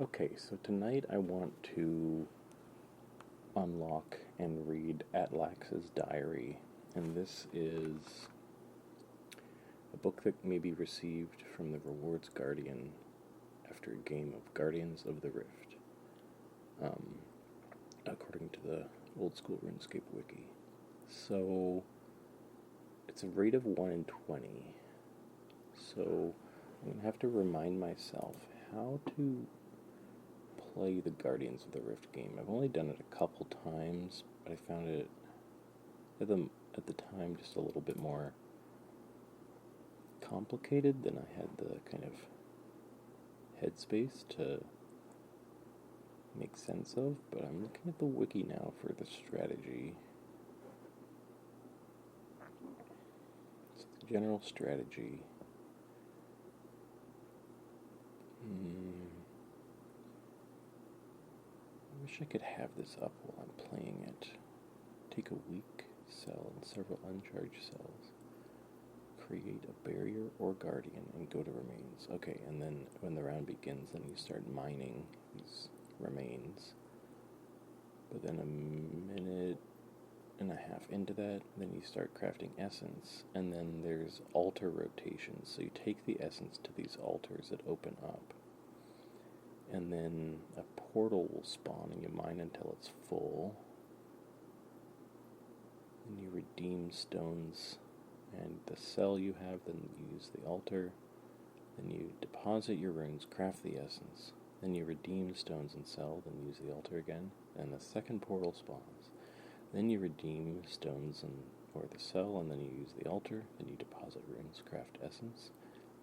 Okay, so tonight I want to unlock and read Atlax's diary, and this is a book that may be received from the Rewards Guardian after a game of Guardians of the Rift, um, according to the old school RuneScape wiki. So it's a rate of 1 in 20. So I'm going to have to remind myself how to play the Guardians of the Rift game. I've only done it a couple times, but I found it at the time just a little bit more complicated than I had the kind of headspace to make sense of. But I'm looking at the wiki now for the strategy. It's the general strategy. I wish I could have this up while I'm playing it. Take a weak cell and several uncharged cells. Create a barrier or guardian and go to remains. Okay, and then when the round begins, then you start mining these remains. But then a minute and a half into that, then you start crafting essence, and then there's altar rotations. So you take the essence to these altars that open up, and then a portal will spawn and you mine until it's full. Then you redeem stones and the cell you have, then you use the altar, then you deposit your runes, craft the essence, then you redeem stones and cell, then use the altar again, and the second portal spawns. Then you redeem stones or the cell, and then you use the altar, then you deposit runes, craft essence,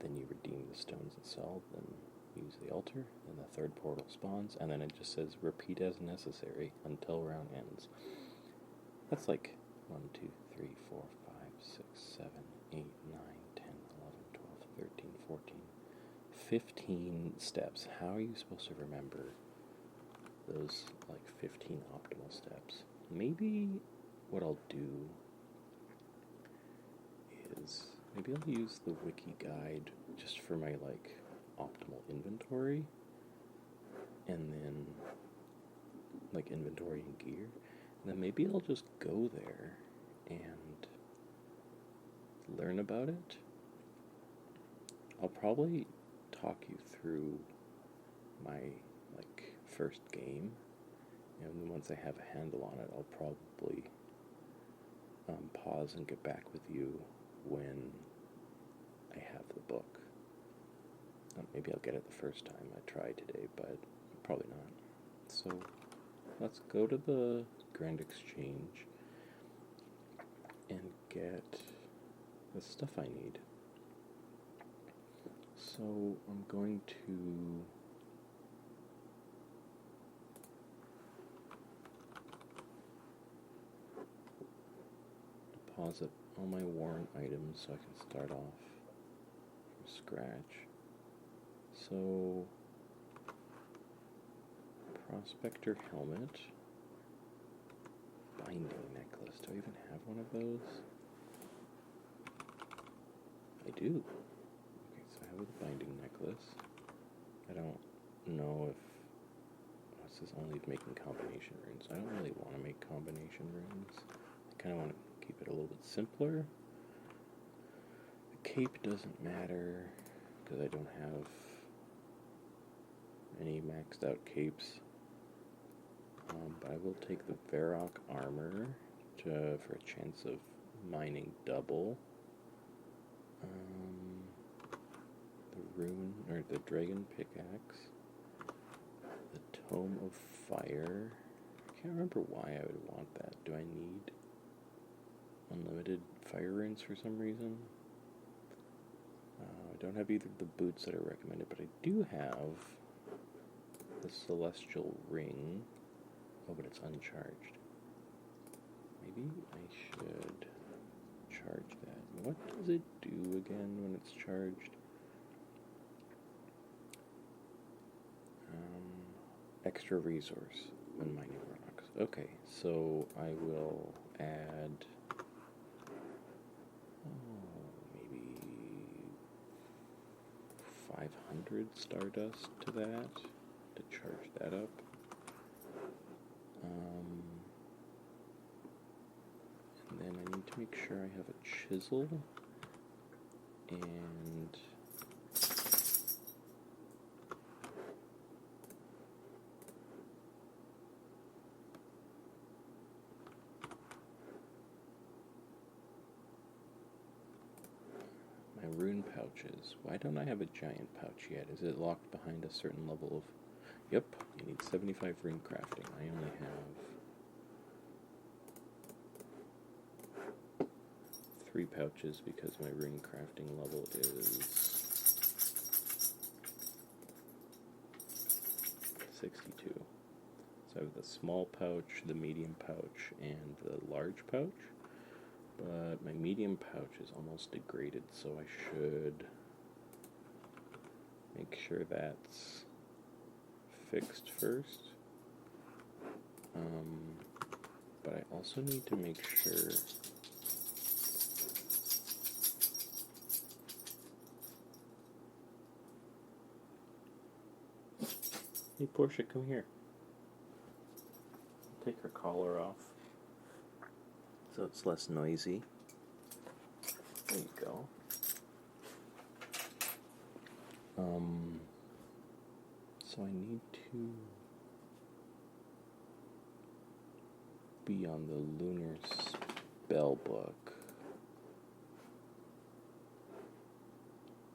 then you redeem the stones and cell, then use the altar, then the third portal spawns, and then it just says repeat as necessary until round ends. That's like 1, 2, 3, 4, 5, 6, 7, 8, 9, 10, 11, 12, 13, 14, 15 steps. How are you supposed to remember those like 15 optimal steps? Maybe what I'll do is maybe I'll use the wiki guide just for my like optimal inventory, and then like inventory and gear, and then maybe I'll just go there and learn about it. I'll probably talk you through my like first game, and once I have a handle on it, I'll probably pause and get back with you when I have the book. Maybe I'll get it the first time I try today, but probably not. So let's go to the Grand Exchange and get the stuff I need. So I'm going to deposit all my worn items so I can start off from scratch. So, Prospector Helmet, Binding Necklace. Do I even have one of those? I do. Okay, so I have a Binding Necklace. I don't know if... This is only making combination runes. I don't really want to make combination runes. I kind of want to keep it a little bit simpler. The cape doesn't matter because I don't have any maxed out capes, but I will take the Varrock armor for a chance of mining double. The rune, or the dragon pickaxe, the Tome of Fire. I can't remember why I would want that. Do I need unlimited fire runes for some reason? I don't have either of the boots that are recommended, but I do have the Celestial Ring. Oh, but it's uncharged. Maybe I should charge that. What does it do again when it's charged? Extra resource when mining rocks. Okay, so I will add maybe 500 stardust to that to charge that up. And then I need to make sure I have a chisel and my rune pouches. Why don't I have a giant pouch yet? Is it locked behind a certain level of... Yep, you need 75 rune crafting. I only have 3 pouches because my rune crafting level is 62. So I have the small pouch, the medium pouch, and the large pouch. But my medium pouch is almost degraded, so I should make sure that's fixed first. But I also need to make sure Hey Portia, come here. Take her collar off so it's less noisy. There you go. So I need to be on the lunar spell book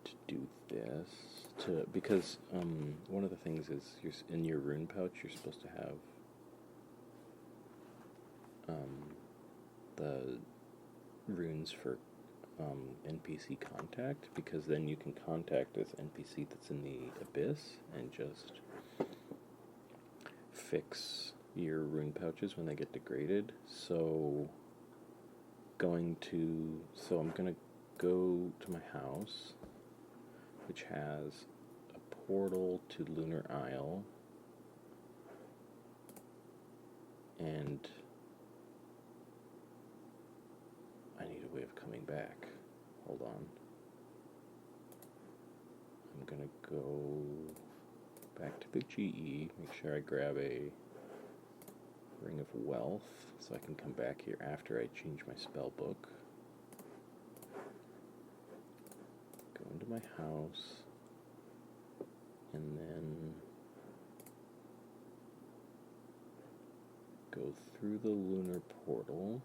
to do this. Because one of the things is in your rune pouch you're supposed to have the runes for NPC contact, because then you can contact this NPC that's in the abyss and just fix your rune pouches when they get degraded. So I'm gonna go to my house, which has a portal to Lunar Isle, and I need a way of coming back. Hold on. I'm gonna go back to the GE, make sure I grab a Ring of Wealth so I can come back here after I change my spell book. Go into my house, and then go through the lunar portal.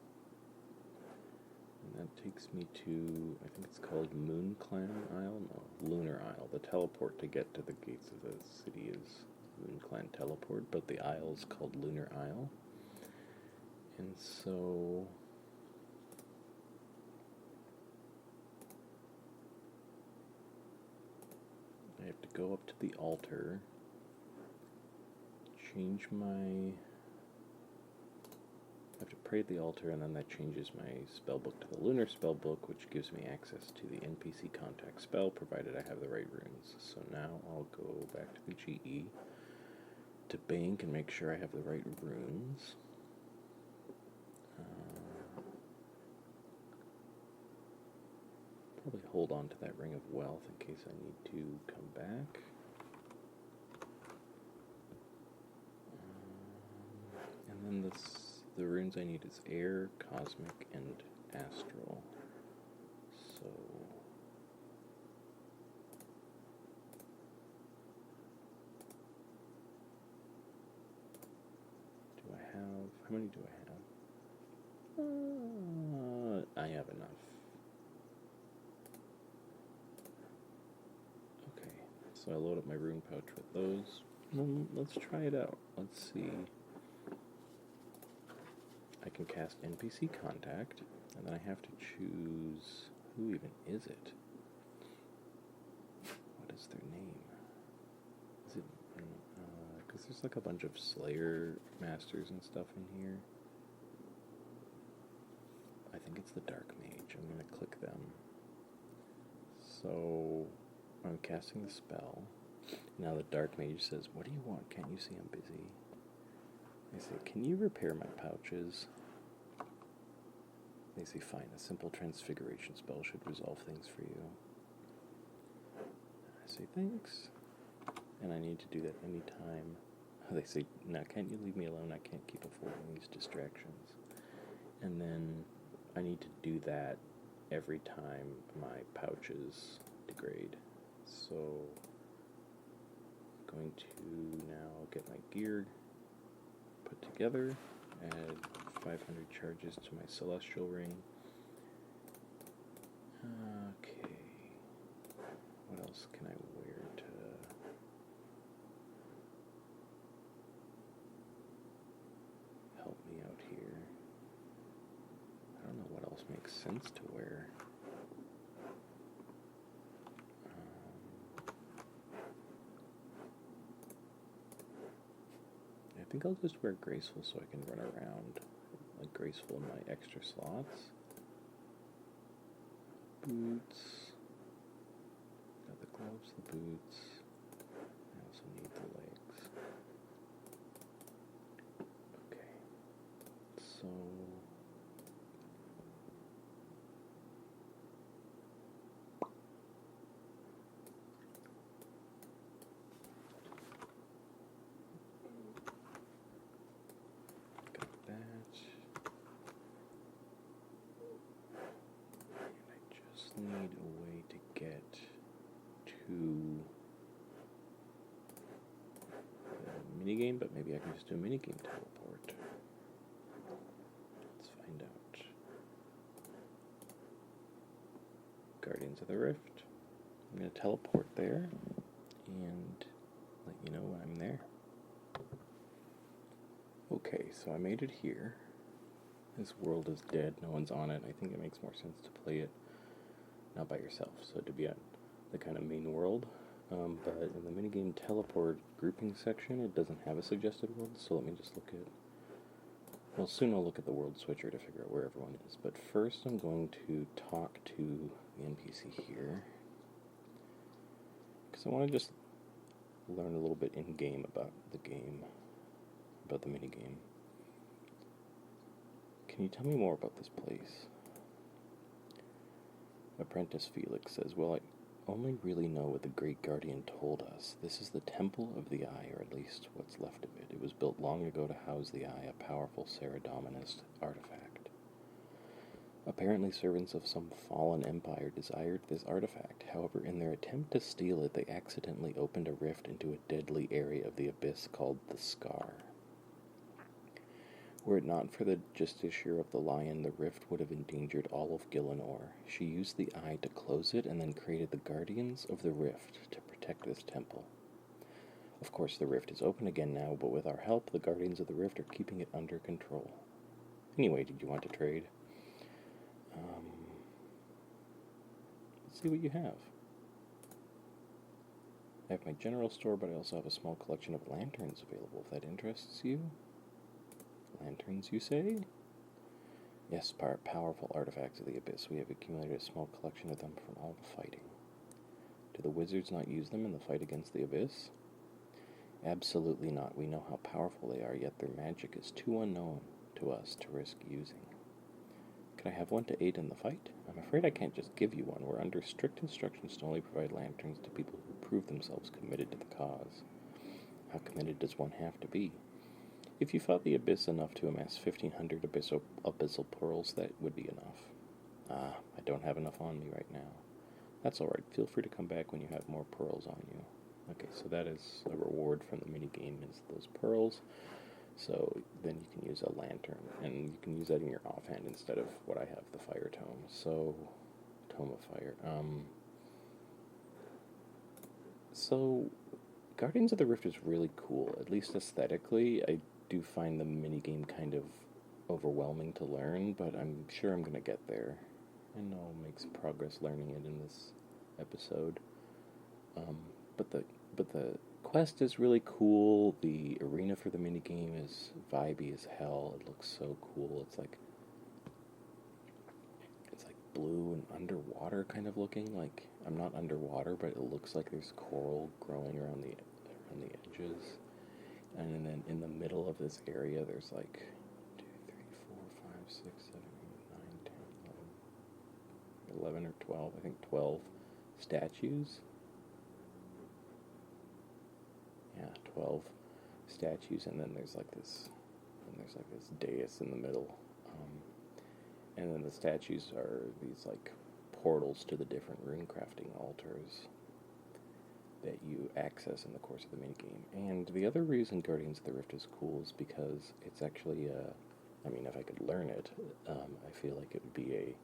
And that takes me to, I think it's called Moon Clan Isle? No, Lunar Isle. The teleport to get to the gates of the city is Moon Clan Teleport, but the isle is called Lunar Isle. And so I have to go up to the altar, change my... I have to pray at the altar, and then that changes my spellbook to the lunar spellbook, which gives me access to the NPC contact spell, provided I have the right runes. So now I'll go back to the GE to bank and make sure I have the right runes. Probably hold on to that Ring of Wealth in case I need to come back. And then the runes I need is Air, Cosmic, and Astral. So do I have... How many do I have? I have enough. Okay, so I load up my rune pouch with those. Well, let's try it out. Let's see. I can cast NPC Contact, and then I have to choose... Who even is it? What is their name? Is it... because there's like a bunch of Slayer Masters and stuff in here. I think it's the Dark Mage. I'm going to click them. So I'm casting the spell. Now the Dark Mage says, "What do you want? Can't you see I'm busy?" I say, "Can you repair my pouches?" They say, "Fine, a simple transfiguration spell should resolve things for you." I say, "Thanks." and I need to do that anytime. They say, now can't you leave me alone? I can't keep avoiding these distractions. And then I need to do that every time my pouches degrade. So I'm going to now get my gear put together, add 500 charges to my celestial ring. Okay, what else can I wear to help me out here? I don't know what else makes sense to wear. I think I'll just wear graceful so I can run around like graceful in my extra slots. Boots. Got the gloves, the boots. I also need the legs. Okay. So got that. And I just need a way to get to the minigame, but maybe I can just do a minigame teleport. Let's find out. Guardians of the Rift. I'm going to teleport there and let you know when I'm there. Okay, so I made it here. This world is dead, no one's on it. I think it makes more sense to play it not by yourself, so to be on the kind of main world. But in the minigame teleport grouping section, it doesn't have a suggested world, so let me just look at... Well, soon I'll look at the world switcher to figure out where everyone is. But first I'm going to talk to the NPC here, because I want to just learn a little bit in-game about the game, about the minigame. Can you tell me more about this place? Apprentice Felix says, well, I only really know what the Great Guardian told us. This is the Temple of the Eye, or at least what's left of it. It was built long ago to house the Eye, a powerful Saradominist artifact. Apparently servants of some fallen empire desired this artifact. However, in their attempt to steal it, they accidentally opened a rift into a deadly area of the abyss called the Scar. Were it not for the Justiciar of the Lion, the rift would have endangered all of Gielinor. She used the Eye to close it and then created the Guardians of the Rift to protect this temple. Of course, the rift is open again now, but with our help, the Guardians of the Rift are keeping it under control. Anyway, did you want to trade? Let's see what you have. I have my general store, but I also have a small collection of lanterns available, if that interests you. Lanterns, you say? Yes, powerful artifacts of the Abyss. We have accumulated a small collection of them from all the fighting. Do the wizards not use them in the fight against the Abyss? Absolutely not. We know how powerful they are, yet their magic is too unknown to us to risk using. Can I have one to aid in the fight? I'm afraid I can't just give you one. We're under strict instructions to only provide lanterns to people who prove themselves committed to the cause. How committed does one have to be? If you fought the Abyss enough to amass 1,500 abyssal pearls, that would be enough. I don't have enough on me right now. That's alright. Feel free to come back when you have more pearls on you. Okay, so that is a reward from the minigame, is those pearls. So then you can use a lantern, and you can use that in your offhand instead of what I have, the fire tome. So, tome of fire. So, Guardians of the Rift is really cool, at least aesthetically. I do find the minigame kind of overwhelming to learn, but I'm sure I'm going to get there. And I'll make some progress learning it in this episode. But the quest is really cool. The arena for the minigame is vibey as hell. It looks so cool. It's like blue and underwater kind of looking. Like, I'm not underwater, but it looks like there's coral growing around the edges. And then in the middle of this area, there's like 2, 3, 4, 5, 6, 7, 8, 9, 10, 11 or 12. I think 12 statues. 12 statues, and then there's like this dais in the middle, and then the statues are these like portals to the different rune crafting altars that you access in the course of the minigame. And the other reason Guardians of the Rift is cool is because it's actually I mean, if I could learn it, I feel like it would be a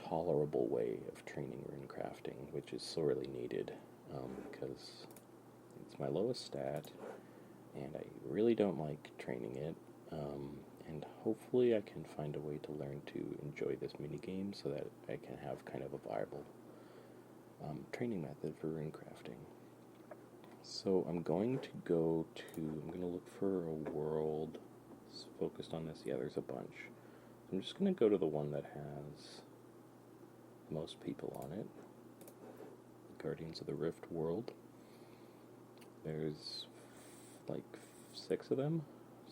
tolerable way of training rune crafting, which is sorely needed, because it's my lowest stat, and I really don't like training it, and hopefully I can find a way to learn to enjoy this minigame so that I can have kind of a viable training method for rune crafting. So I'm going to look for a world focused on this. Yeah, there's a bunch. I'm just going to go to the one that has most people on it. Guardians of the Rift world. There's like 6 of them,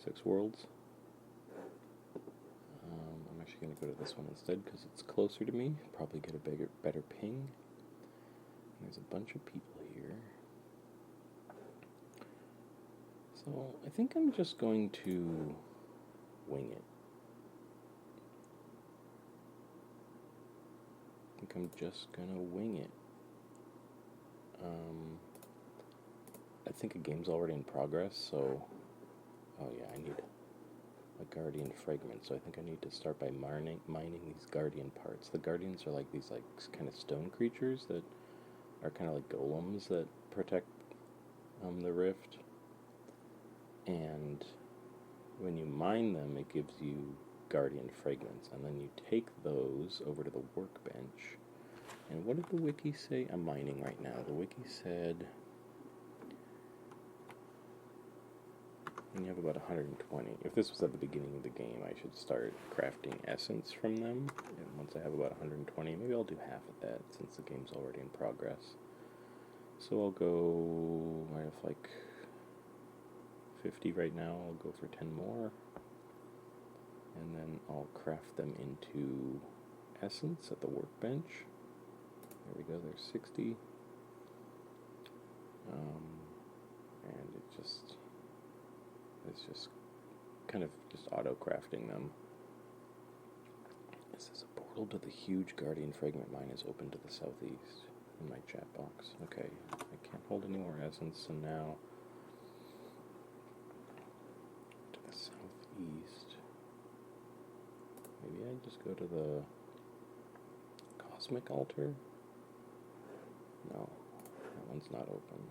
6 worlds. I'm actually going to go to this one instead because it's closer to me. Probably get a better ping. There's a bunch of people here. So I think I'm just going to wing it. I think a game's already in progress, so... Oh yeah, I need a guardian fragment, so I think I need to start by mining these guardian parts. The guardians are like these like kind of stone creatures that are kind of like golems that protect the rift. And when you mine them, it gives you guardian fragments, and then you take those over to the workbench. And what did the wiki say? I'm mining right now. The wiki said when you have about 120. If this was at the beginning of the game, I should start crafting essence from them. And once I have about 120, maybe I'll do half of that since the game's already in progress. So I'll go, I have like 50 right now. I'll go for 10 more. And then I'll craft them into essence at the workbench. There we go, there's 60. And it's just kind of just auto-crafting them. This is a portal to the huge guardian fragment mine is open to the southeast in my chat box. Okay, I can't hold any more essence, so now to the southeast. Maybe I just go to the cosmic altar? No, that one's not open.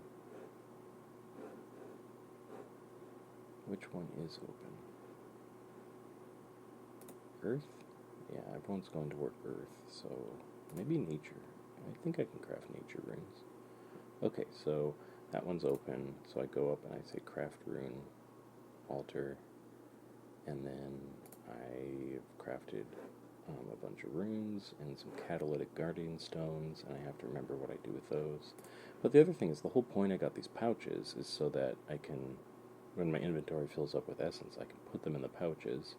Which one is open? Earth? Yeah, everyone's going to work Earth, so maybe nature. I think I can craft nature runes. Okay, so that one's open, so I go up and I say craft rune altar, and then I've crafted a bunch of runes and some catalytic guardian stones, and I have to remember what I do with those. But the other thing is, the whole point I got these pouches is so that I can, when my inventory fills up with essence, I can put them in the pouches.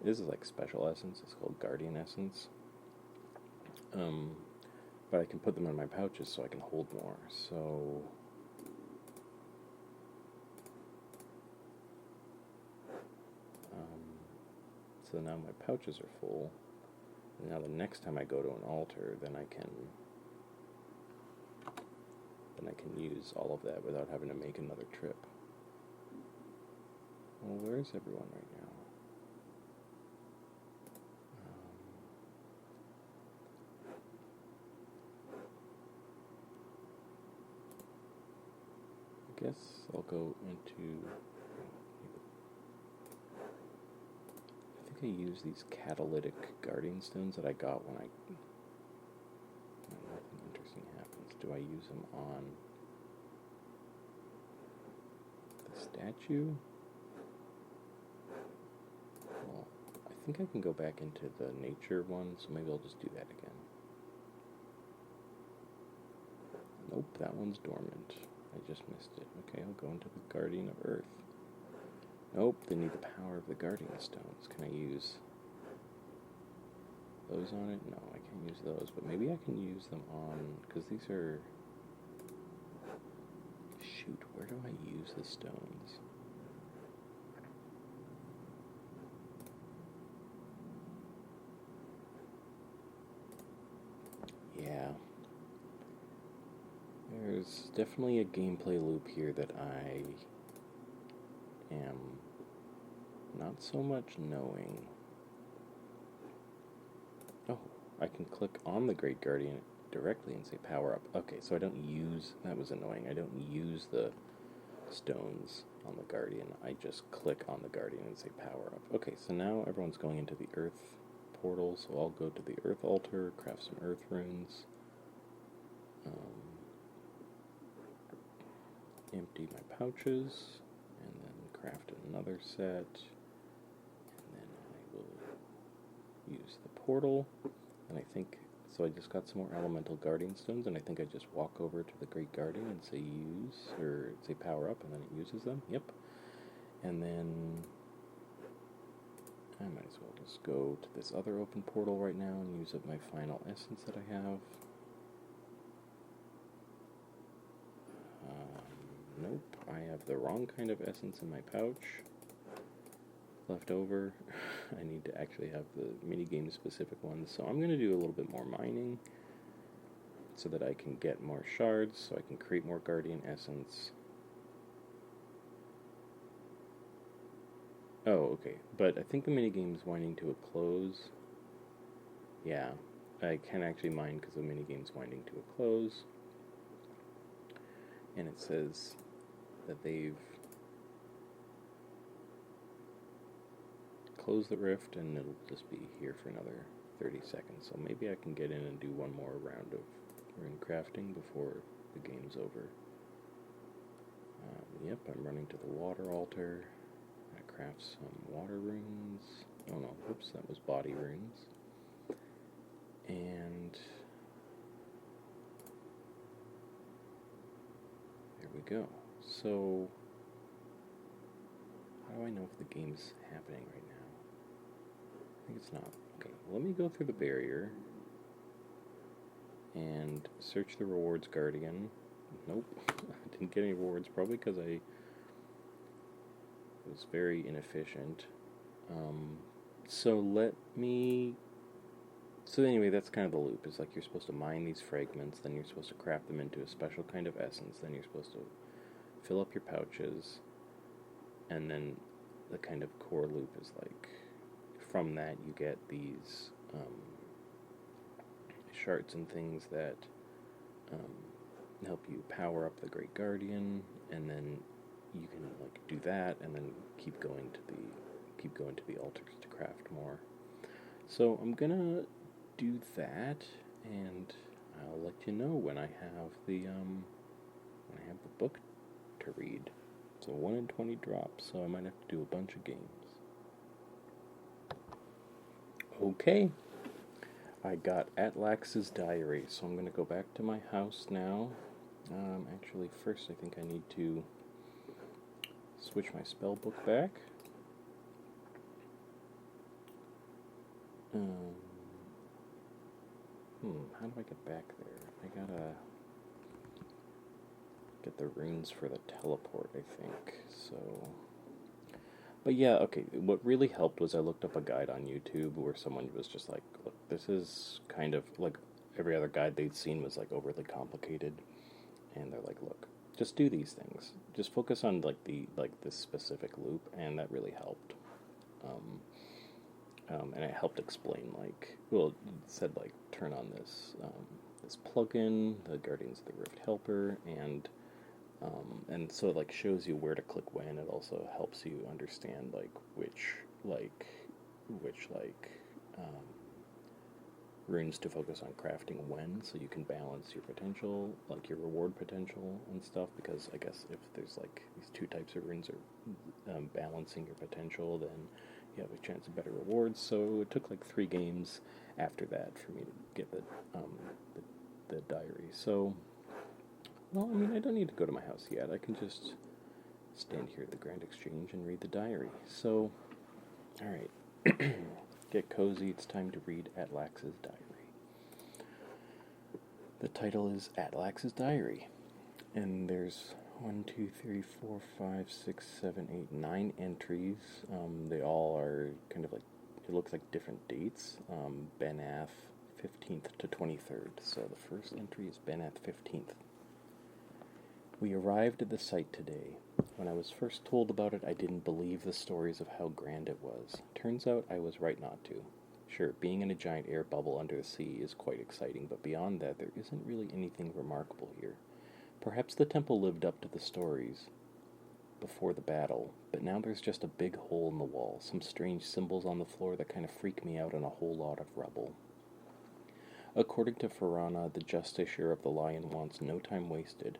This is like special essence, it's called guardian essence. But I can put them in my pouches so I can hold more. So now my pouches are full. And now the next time I go to an altar, then I can use all of that without having to make another trip. Well, where's everyone right now? I guess I'll go into... I think I use these catalytic guardian stones that I got when nothing interesting happens. Do I use them on the statue? Well, I think I can go back into the nature one, so maybe I'll just do that again. Nope, that one's dormant. I just missed it. Okay, I'll go into the Guardian of Earth. Nope, they need the power of the Guardian Stones. Can I use those on it? No, I can't use those, but maybe I can use them on, because these are Shoot, where do I use the stones? Yeah. There's definitely a gameplay loop here that I am not so much knowing. Oh, I can click on the Great Guardian directly and say power up. Okay, so I don't use, that was annoying, I don't use the stones on the Guardian. I just click on the Guardian and say power up. Okay, so now everyone's going into the Earth portal, so I'll go to the Earth altar, craft some Earth runes, empty my pouches, and then craft another set, and then I will use the portal, and I think, so I just got some more elemental guardian stones, and I think I just walk over to the Great Guardian and say use, or say power up, and then it uses them, yep, and then I might as well just go to this other open portal right now and use up my final essence that I have. Nope, I have the wrong kind of essence in my pouch left over. I need to actually have the minigame specific ones, so I'm going to do a little bit more mining so that I can get more shards, so I can create more guardian essence. Oh, okay, but I think the minigame is winding to a close. Yeah, I can actually mine because the minigame's winding to a close. And it says that they've closed the rift, and it'll just be here for another 30 seconds. So maybe I can get in and do one more round of rune crafting before the game's over. Yep, I'm running to the water altar. I'm gonna craft some water runes. Oh no, oops, that was body runes. And there we go. So, how do I know if the game's happening right now? I think it's not. Okay, let me go through the barrier and search the rewards guardian. Nope, I didn't get any rewards, probably because I was very inefficient. So anyway, that's kind of the loop. It's like you're supposed to mine these fragments, then you're supposed to craft them into a special kind of essence, then you're supposed to fill up your pouches, and then the kind of core loop is like, from that you get these shards and things that help you power up the Great Guardian, and then you can like do that, and then keep going to the altars to craft more. So I'm gonna do that, and I'll let you know when I have the book to read. So 1 in 20 drops, so I might have to do a bunch of games. Okay, I got Atlax's diary, so I'm going to go back to my house now. Actually, first I think I need to switch my spell book back. How do I get back there? I gotta get the runes for the teleport, I think, so... But yeah, okay, what really helped was I looked up a guide on YouTube where someone was just like, look, this is kind of, like, every other guide they'd seen was, like, overly complicated, and they're like, look, just do these things. Just focus on, like, this specific loop, and that really helped. And it helped explain, like, well, it said, like, turn on this plugin, the Guardians of the Rift Helper, and so it, like, shows you where to click when. It also helps you understand, like, which runes to focus on crafting when, so you can balance your potential, like, your reward potential and stuff, because I guess if there's, like, these two types of runes are balancing your potential, then you have a chance of better rewards. So it took, like, 3 games after that for me to get the diary. So, well, I mean, I don't need to go to my house yet. I can just stand here at the Grand Exchange and read the diary. So, alright. Get cozy. It's time to read Atlax's diary. The title is Atlax's Diary. And there's One, two, three, four, five, six, seven, eight, 9 entries. They all are kind of like, it looks like different dates. Benath 15th to 23rd. So the first entry is Benath 15th. We arrived at the site today. When I was first told about it, I didn't believe the stories of how grand it was. Turns out I was right not to. Sure, being in a giant air bubble under the sea is quite exciting, but beyond that, there isn't really anything remarkable here. Perhaps the temple lived up to the stories before the battle, but now there's just a big hole in the wall, some strange symbols on the floor that kind of freak me out, and a whole lot of rubble. According to Farana, the justiciar of the Lion wants no time wasted.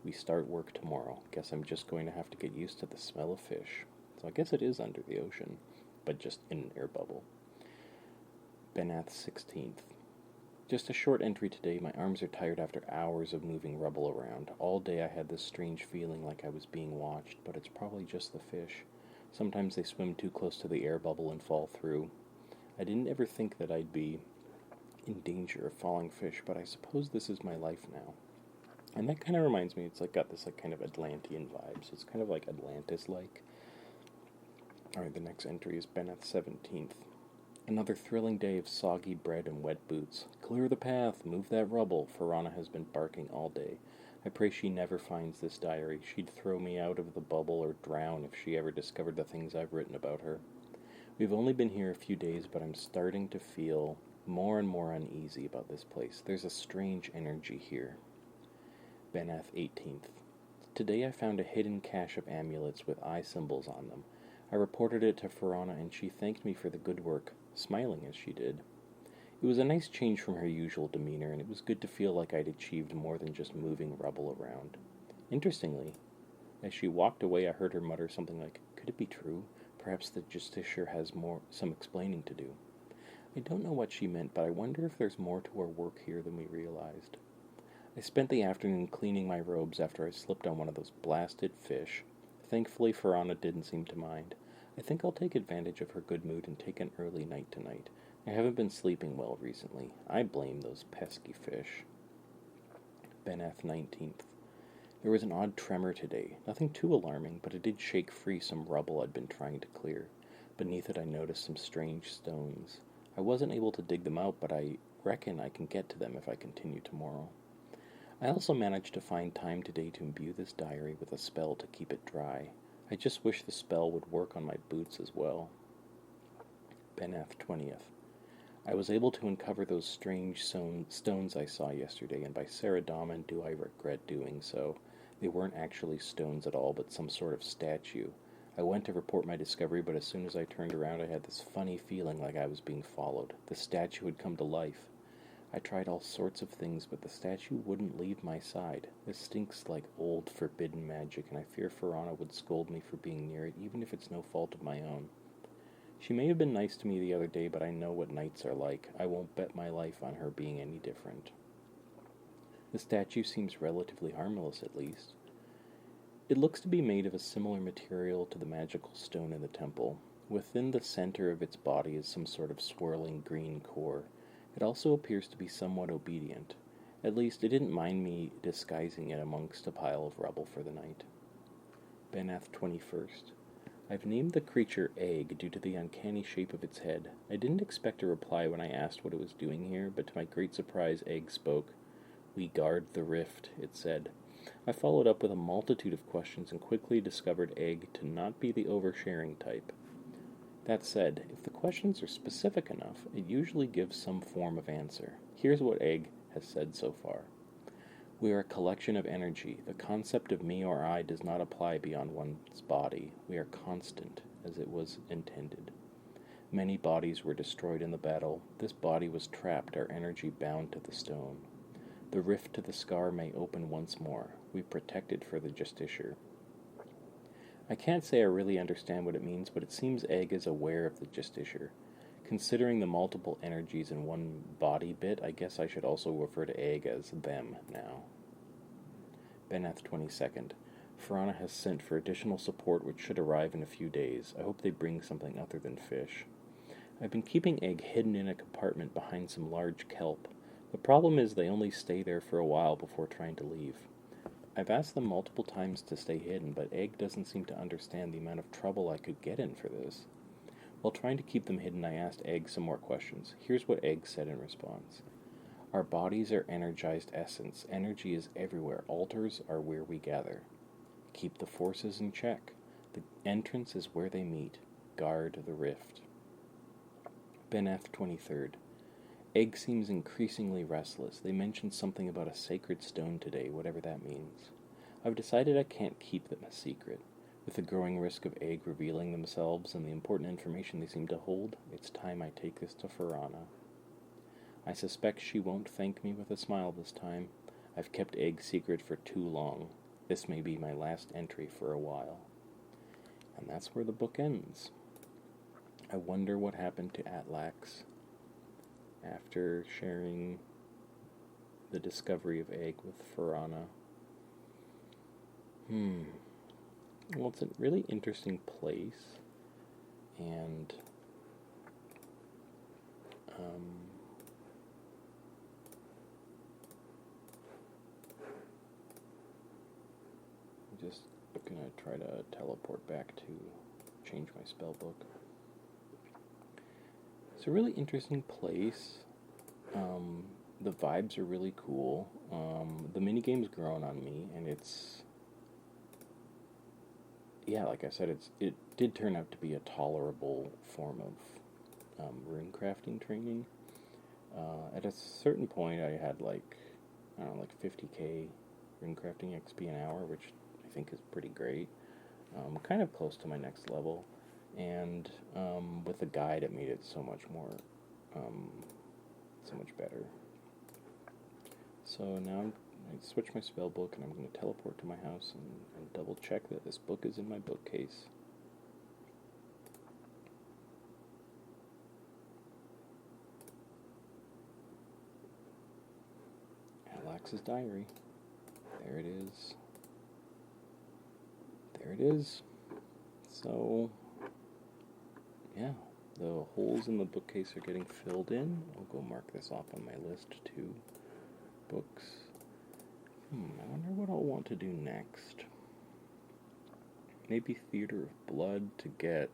We start work tomorrow. Guess I'm just going to have to get used to the smell of fish. So I guess it is under the ocean, but just in an air bubble. Benath 16th. Just a short entry today. My arms are tired after hours of moving rubble around. All day I had this strange feeling like I was being watched, but it's probably just the fish. Sometimes they swim too close to the air bubble and fall through. I didn't ever think that I'd be in danger of falling fish, but I suppose this is my life now. And that kind of reminds me, it's like got this like kind of Atlantean vibe, so it's kind of like Atlantis-like. Alright, the next entry is Benath 17th. Another thrilling day of soggy bread and wet boots. Clear the path, move that rubble. Farana has been barking all day. I pray she never finds this diary. She'd throw me out of the bubble or drown if she ever discovered the things I've written about her. We've only been here a few days, but I'm starting to feel more and more uneasy about this place. There's a strange energy here. Benath 18th. Today I found a hidden cache of amulets with eye symbols on them. I reported it to Farana, and she thanked me for the good work, smiling as she did. It was a nice change from her usual demeanor, and it was good to feel like I'd achieved more than just moving rubble around. Interestingly, as she walked away, I heard her mutter something like, "Could it be true? Perhaps the justiciar has some explaining to do." I don't know what she meant, but I wonder if there's more to our work here than we realized. I spent the afternoon cleaning my robes after I slipped on one of those blasted fish. Thankfully, Farana didn't seem to mind. I think I'll take advantage of her good mood and take an early night tonight. I haven't been sleeping well recently. I blame those pesky fish. Benath 19th. There was an odd tremor today. Nothing too alarming, but it did shake free some rubble I'd been trying to clear. Beneath it I noticed some strange stones. I wasn't able to dig them out, but I reckon I can get to them if I continue tomorrow. I also managed to find time today to imbue this diary with a spell to keep it dry. I just wish the spell would work on my boots as well. Benath 20th. I was able to uncover those strange stones I saw yesterday, and by Sarah Dahman do I regret doing so. They weren't actually stones at all, but some sort of statue. I went to report my discovery, but as soon as I turned around I had this funny feeling like I was being followed. The statue had come to life. I tried all sorts of things, but the statue wouldn't leave my side. This stinks like old, forbidden magic, and I fear Farana would scold me for being near it, even if it's no fault of my own. She may have been nice to me the other day, but I know what knights are like. I won't bet my life on her being any different. The statue seems relatively harmless, at least. It looks to be made of a similar material to the magical stone in the temple. Within the center of its body is some sort of swirling green core. It also appears to be somewhat obedient. At least, it didn't mind me disguising it amongst a pile of rubble for the night. Benath 21st. I've named the creature Egg due to the uncanny shape of its head. I didn't expect a reply when I asked what it was doing here, but to my great surprise, Egg spoke. "We guard the rift," it said. I followed up with a multitude of questions and quickly discovered Egg to not be the oversharing type. That said, if the questions are specific enough, it usually gives some form of answer. Here's what Egg has said so far. We are a collection of energy. The concept of me or I does not apply beyond one's body. We are constant, as it was intended. Many bodies were destroyed in the battle. This body was trapped, our energy bound to the stone. The rift to the scar may open once more. We protect it for the justiciar. I can't say I really understand what it means, but it seems Egg is aware of the justiciar. Considering the multiple energies in one body bit, I guess I should also refer to Egg as them now. Benath 22nd. Farana has sent for additional support which should arrive in a few days. I hope they bring something other than fish. I've been keeping Egg hidden in a compartment behind some large kelp. The problem is they only stay there for a while before trying to leave. I've asked them multiple times to stay hidden, but Egg doesn't seem to understand the amount of trouble I could get in for this. While trying to keep them hidden, I asked Egg some more questions. Here's what Egg said in response. Our bodies are energized essence. Energy is everywhere. Altars are where we gather. Keep the forces in check. The entrance is where they meet. Guard the rift. Ben F. 23rd. Egg seems increasingly restless. They mentioned something about a sacred stone today, whatever that means. I've decided I can't keep them a secret. With the growing risk of Egg revealing themselves and the important information they seem to hold, it's time I take this to Farana. I suspect she won't thank me with a smile this time. I've kept Egg's secret for too long. This may be my last entry for a while. And that's where the book ends. I wonder what happened to Atlax after sharing the discovery of Egg with Farana. Well, it's a really interesting place, and I'm just gonna try to teleport back to change my spell book. It's a really interesting place. The vibes are really cool. The minigame's grown on me, and it's... Yeah, like I said, it did turn out to be a tolerable form of rune crafting training. At a certain point, I had like 50k rune crafting XP an hour, which I think is pretty great. Kind of close to my next level. And with the guide, it made it so much more, so much better. So now I switch my spell book, and I'm going to teleport to my house and double check that this book is in my bookcase. Atlax's diary. There it is. There it is. So... yeah, the holes in the bookcase are getting filled in. I'll go mark this off on my list too. Books. I wonder what I'll want to do next. Maybe Theater of Blood to get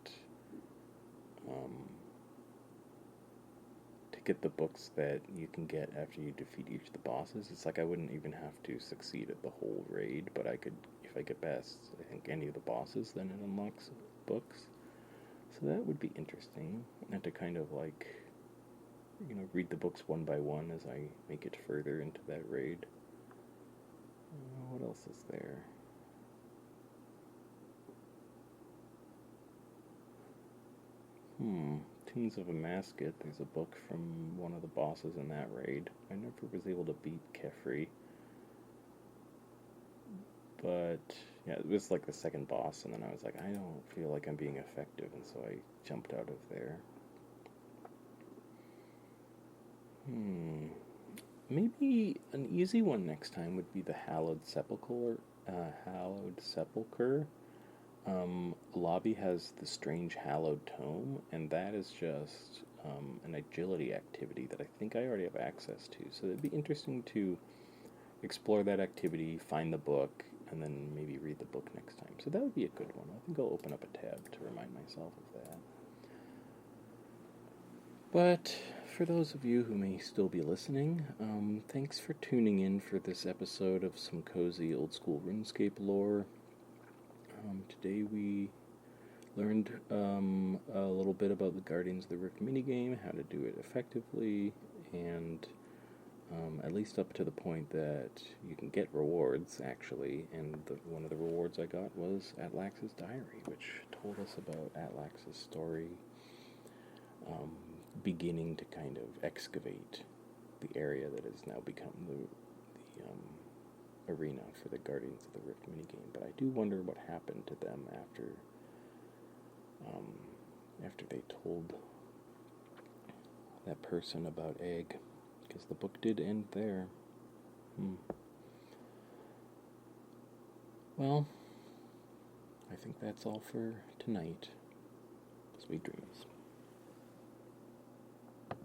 the books that you can get after you defeat each of the bosses. It's like I wouldn't even have to succeed at the whole raid, but I could, if I get past, I think, any of the bosses, then it unlocks books. So that would be interesting, and to kind of like, read the books one by one as I make it further into that raid. What else is there? Tunes of a Masket. There's a book from one of the bosses in that raid. I never was able to beat Kefri. But, yeah, it was like the second boss, and then I was like, I don't feel like I'm being effective, and so I jumped out of there. Maybe an easy one next time would be the Hallowed Sepulchre. Lobby has the strange Hallowed Tome, and that is just an agility activity that I think I already have access to. So it'd be interesting to explore that activity, find the book, and then maybe read the book next time. So that would be a good one. I think I'll open up a tab to remind myself of that. But for those of you who may still be listening, thanks for tuning in for this episode of some cozy old school RuneScape lore. Today we learned a little bit about the Guardians of the Rift minigame, how to do it effectively, and at least up to the point that you can get rewards, actually, and one of the rewards I got was Atlax's diary, which told us about Atlax's story, beginning to kind of excavate the area that has now become the arena for the Guardians of the Rift minigame. But I do wonder what happened to them after they told that person about Egg, because the book did end there. Well, I think that's all for tonight. Sweet dreams.